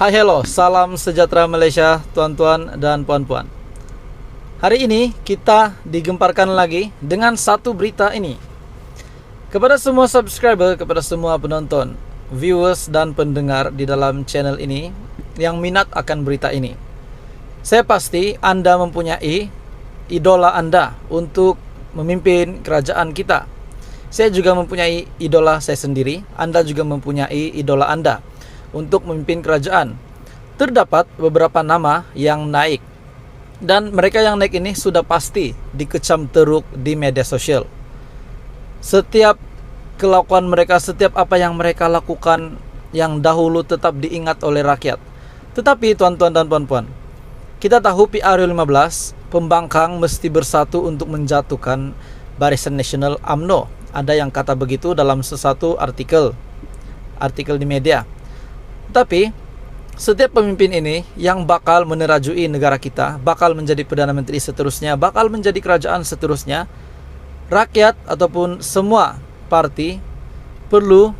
Hai hello, salam sejahtera Malaysia, tuan-tuan dan puan-puan. Hari ini kita digemparkan lagi dengan satu berita ini. Kepada semua subscriber, kepada semua penonton, viewers dan pendengar di dalam channel ini yang minat akan berita ini, saya pasti Anda mempunyai idola Anda untuk memimpin kerajaan kita. Saya juga mempunyai idola saya sendiri, Anda juga mempunyai idola Anda untuk memimpin kerajaan. Terdapat beberapa nama yang naik, dan mereka yang naik ini sudah pasti dikecam teruk di media sosial. Setiap kelakuan mereka, setiap apa yang mereka lakukan yang dahulu tetap diingat oleh rakyat. Tetapi tuan-tuan dan puan-puan, kita tahu PRU15 pembangkang mesti bersatu untuk menjatuhkan Barisan Nasional UMNO. Ada yang kata begitu dalam sesuatu artikel di media. Tapi setiap pemimpin ini yang bakal menerajui negara kita, bakal menjadi Perdana Menteri seterusnya, bakal menjadi kerajaan seterusnya, rakyat ataupun semua parti perlu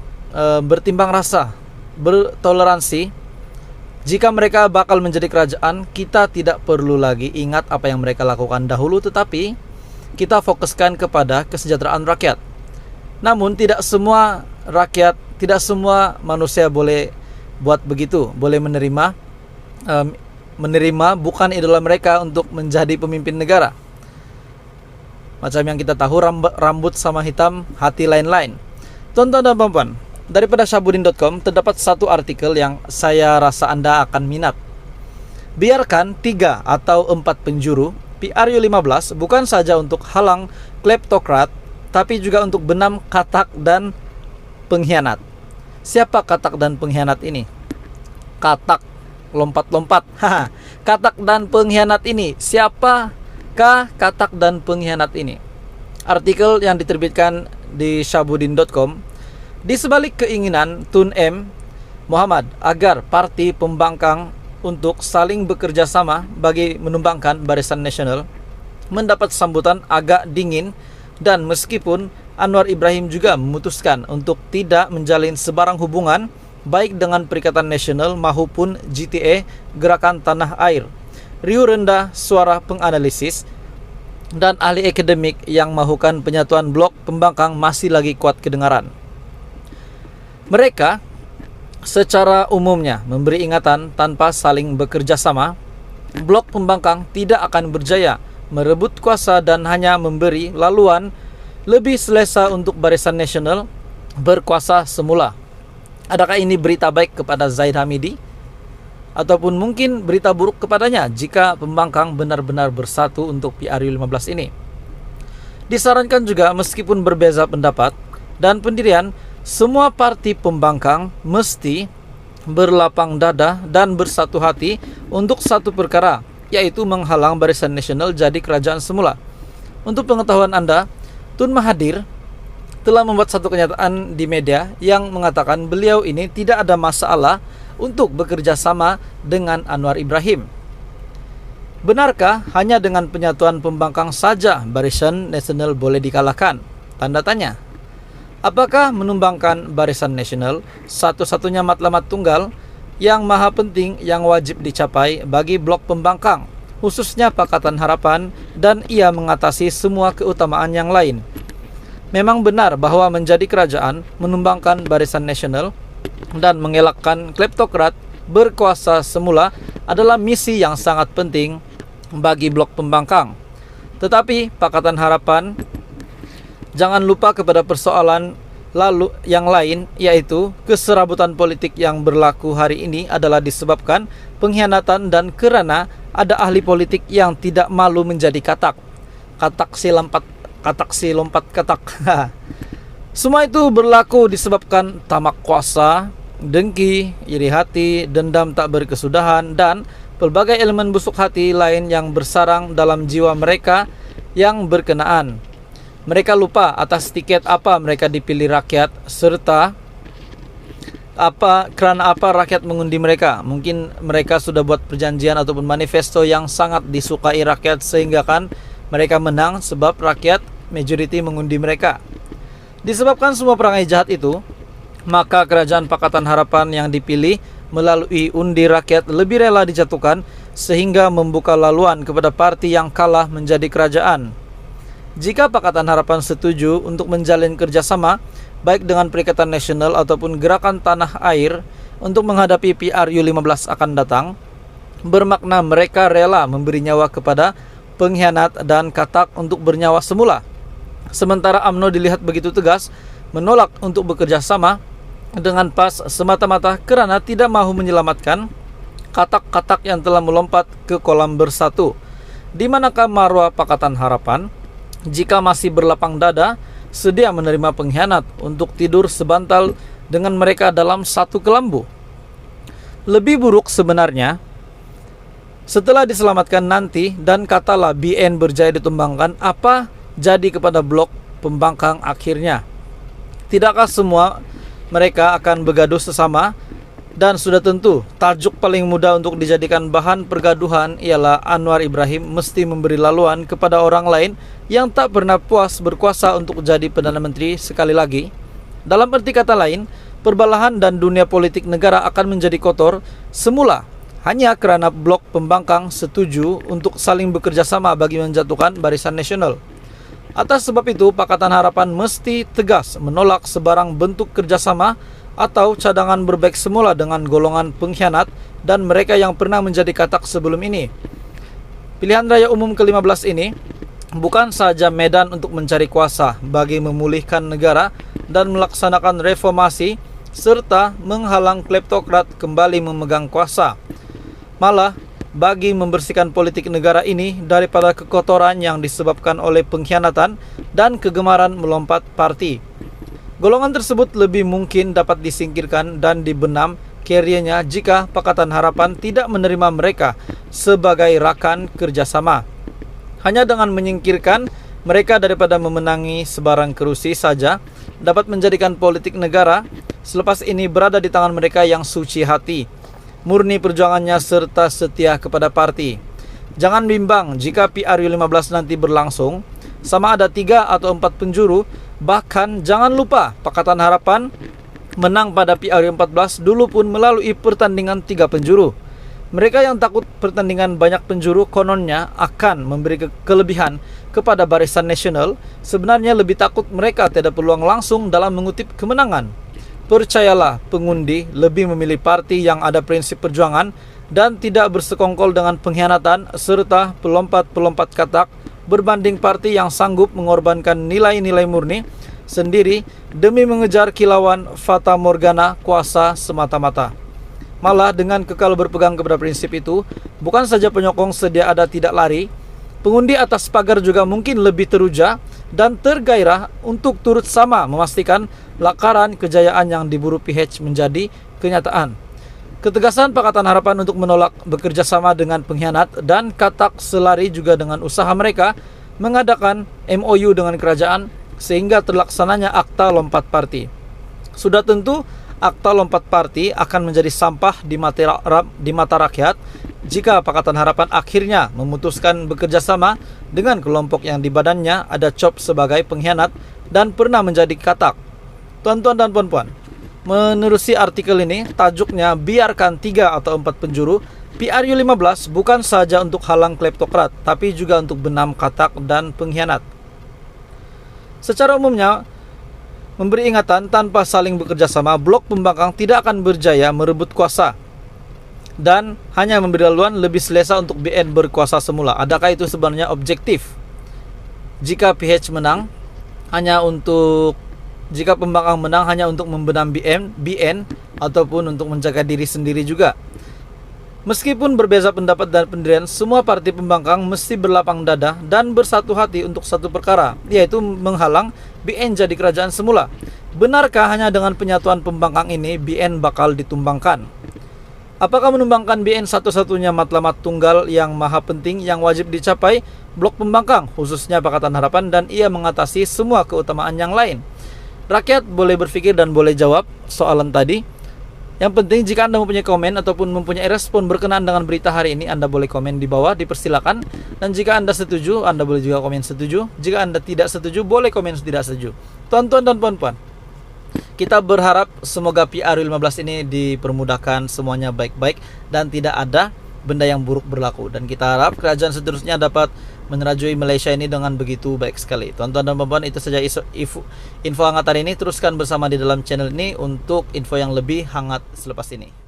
bertimbang rasa, bertoleransi. Jika mereka bakal menjadi kerajaan, kita tidak perlu lagi ingat apa yang mereka lakukan dahulu, tetapi kita fokuskan kepada kesejahteraan rakyat. Namun tidak semua rakyat, tidak semua manusia boleh buat begitu, boleh menerima bukan idola mereka untuk menjadi pemimpin negara. Macam yang kita tahu, rambut sama hitam, hati lain-lain. Tuan-tuan dan puan-puan, daripada Syahbudin.com terdapat satu artikel yang saya rasa Anda akan minat. Biarkan 3 atau 4 penjuru PRU15 bukan saja untuk halang kleptokrat, tapi juga untuk benam katak dan pengkhianat. Siapa katak dan pengkhianat ini? Katak, lompat-lompat. Katak dan pengkhianat ini. Siapakah katak dan pengkhianat ini? Artikel yang diterbitkan di Syahbudin.com, di sebalik keinginan Tun M. Muhammad agar parti pembangkang untuk saling bekerja sama bagi menumbangkan Barisan Nasional mendapat sambutan agak dingin, dan meskipun Anwar Ibrahim juga memutuskan untuk tidak menjalin sebarang hubungan baik dengan Perikatan Nasional maupun GTA Gerakan Tanah Air. Riuh rendah suara penganalisis dan ahli akademik yang mahukan penyatuan blok pembangkang masih lagi kuat kedengaran. Mereka secara umumnya memberi ingatan tanpa saling bekerja sama, blok pembangkang tidak akan berjaya merebut kuasa dan hanya memberi laluan lebih selesa untuk Barisan Nasional berkuasa semula. Adakah ini berita baik kepada Zahid Hamidi? Ataupun mungkin berita buruk kepadanya jika pembangkang benar-benar bersatu untuk PRU15 ini? Disarankan juga, meskipun berbeza pendapat dan pendirian, semua parti pembangkang mesti berlapang dada dan bersatu hati untuk satu perkara, yaitu menghalang Barisan Nasional jadi kerajaan semula. Untuk pengetahuan Anda, Tun Mahathir telah membuat satu kenyataan di media yang mengatakan beliau ini tidak ada masalah untuk bekerja sama dengan Anwar Ibrahim. Benarkah hanya dengan penyatuan pembangkang saja Barisan Nasional boleh dikalahkan? Tanda tanya. Apakah menumbangkan Barisan Nasional satu-satunya matlamat tunggal yang maha penting yang wajib dicapai bagi blok pembangkang, khususnya Pakatan Harapan, dan ia mengatasi semua keutamaan yang lain? Memang benar bahwa menjadi kerajaan, menumbangkan Barisan Nasional, dan mengelakkan kleptokrat berkuasa semula adalah misi yang sangat penting bagi blok pembangkang. Tetapi Pakatan Harapan jangan lupa kepada persoalan lalu yang lain, yaitu keserabutan politik yang berlaku hari ini adalah disebabkan pengkhianatan dan kerana ada ahli politik yang tidak malu menjadi katak. Katak si lompat katak. Semua itu berlaku disebabkan tamak kuasa, dengki, iri hati, dendam tak berkesudahan, dan pelbagai elemen busuk hati lain yang bersarang dalam jiwa mereka yang berkenaan. Mereka lupa atas tiket apa mereka dipilih rakyat, serta kerana apa rakyat mengundi mereka. Mungkin mereka sudah buat perjanjian ataupun manifesto yang sangat disukai rakyat, sehingga kan mereka menang sebab rakyat majoriti mengundi mereka. Disebabkan semua perangai jahat itu, maka kerajaan Pakatan Harapan yang dipilih melalui undi rakyat lebih rela dijatuhkan sehingga membuka laluan kepada parti yang kalah menjadi kerajaan. Jika Pakatan Harapan setuju untuk menjalin kerjasama baik dengan Perikatan Nasional ataupun Gerakan Tanah Air untuk menghadapi PRU15 akan datang, bermakna mereka rela memberi nyawa kepada pengkhianat dan katak untuk bernyawa semula. Sementara UMNO dilihat begitu tegas menolak untuk bekerja sama dengan PAS semata-mata kerana tidak mahu menyelamatkan katak-katak yang telah melompat ke kolam bersatu. Di manakah marwah Pakatan Harapan jika masih berlapang dada sedia menerima pengkhianat untuk tidur sebantal dengan mereka dalam satu kelambu? Lebih buruk sebenarnya setelah diselamatkan nanti dan katalah BN berjaya ditumbangkan, apa jadi kepada blok pembangkang akhirnya? Tidakkah semua mereka akan bergaduh sesama? Dan sudah tentu tajuk paling mudah untuk dijadikan bahan pergaduhan ialah Anwar Ibrahim mesti memberi laluan kepada orang lain yang tak pernah puas berkuasa untuk jadi Perdana Menteri sekali lagi. Dalam arti kata lain, perbalahan dan dunia politik negara akan menjadi kotor semula hanya kerana blok pembangkang setuju untuk saling bekerja sama bagi menjatuhkan Barisan Nasional. Atas sebab itu, Pakatan Harapan mesti tegas menolak sebarang bentuk kerjasama atau cadangan berbaik semula dengan golongan pengkhianat dan mereka yang pernah menjadi katak sebelum ini. Pilihan raya umum ke-15 ini bukan sahaja medan untuk mencari kuasa bagi memulihkan negara dan melaksanakan reformasi serta menghalang kleptokrat kembali memegang kuasa, malah bagi membersihkan politik negara ini daripada kekotoran yang disebabkan oleh pengkhianatan dan kegemaran melompat parti. Golongan tersebut lebih mungkin dapat disingkirkan dan dibenam karirnya jika Pakatan Harapan tidak menerima mereka sebagai rakan kerjasama. Hanya dengan menyingkirkan mereka daripada memenangi sebarang kerusi saja dapat menjadikan politik negara selepas ini berada di tangan mereka yang suci hati, murni perjuangannya serta setia kepada parti. Jangan bimbang jika PRU15 nanti berlangsung, sama ada 3 atau 4 penjuru. Bahkan jangan lupa Pakatan Harapan menang pada PRU14 dulu pun melalui pertandingan 3 penjuru. Mereka yang takut pertandingan banyak penjuru kononnya akan memberi kelebihan kepada Barisan Nasional, sebenarnya lebih takut mereka tidak peluang langsung dalam mengutip kemenangan. Percayalah, pengundi lebih memilih parti yang ada prinsip perjuangan dan tidak bersekongkol dengan pengkhianatan serta pelompat-pelompat katak berbanding parti yang sanggup mengorbankan nilai-nilai murni sendiri demi mengejar kilauan fata morgana kuasa semata-mata. Malah dengan kekal berpegang kepada prinsip itu, bukan saja penyokong sedia ada tidak lari, pengundi atas pagar juga mungkin lebih teruja dan tergairah untuk turut sama memastikan lakaran kejayaan yang diburu PH menjadi kenyataan. Ketegasan Pakatan Harapan untuk menolak bekerja sama dengan pengkhianat dan katak selari juga dengan usaha mereka mengadakan MOU dengan kerajaan sehingga terlaksananya akta lompat parti. Sudah tentu akta lompat parti akan menjadi sampah di mata rakyat jika Pakatan Harapan akhirnya memutuskan bekerja sama dengan kelompok yang di badannya ada cop sebagai pengkhianat dan pernah menjadi katak. Tuan-tuan dan puan-puan, menerusi artikel ini, tajuknya biarkan 3 atau 4 penjuru, PRU15 bukan saja untuk halang kleptokrat, tapi juga untuk benam katak dan pengkhianat. Secara umumnya, memberi ingatan tanpa saling bekerja sama, blok pembangkang tidak akan berjaya merebut kuasa dan hanya memberi laluan lebih selesa untuk BN berkuasa semula. Adakah itu sebenarnya objektif? Jika PH menang, jika pembangkang menang hanya untuk membenam BN ataupun untuk menjaga diri sendiri juga. Meskipun berbeza pendapat dan pendirian, semua parti pembangkang mesti berlapang dada dan bersatu hati untuk satu perkara, yaitu menghalang BN jadi kerajaan semula. Benarkah hanya dengan penyatuan pembangkang ini BN bakal ditumbangkan? Apakah menumbangkan BN satu-satunya matlamat tunggal yang maha penting yang wajib dicapai blok pembangkang, khususnya Pakatan Harapan, dan ia mengatasi semua keutamaan yang lain? Rakyat boleh berpikir dan boleh jawab soalan tadi. Yang penting jika Anda mempunyai komen ataupun mempunyai respon berkenaan dengan berita hari ini, Anda boleh komen di bawah, dipersilakan. Dan jika Anda setuju, Anda boleh juga komen setuju. Jika Anda tidak setuju, boleh komen tidak setuju. Tuan-tuan dan puan-puan, Kita berharap semoga PRU15 ini dipermudahkan semuanya baik-baik dan tidak ada benda yang buruk berlaku, dan kita harap kerajaan seterusnya dapat menerajui Malaysia ini dengan begitu baik sekali. Tuan-tuan dan puan-puan, itu saja info hangat hari ini. Teruskan bersama di dalam channel ini untuk info yang lebih hangat selepas ini.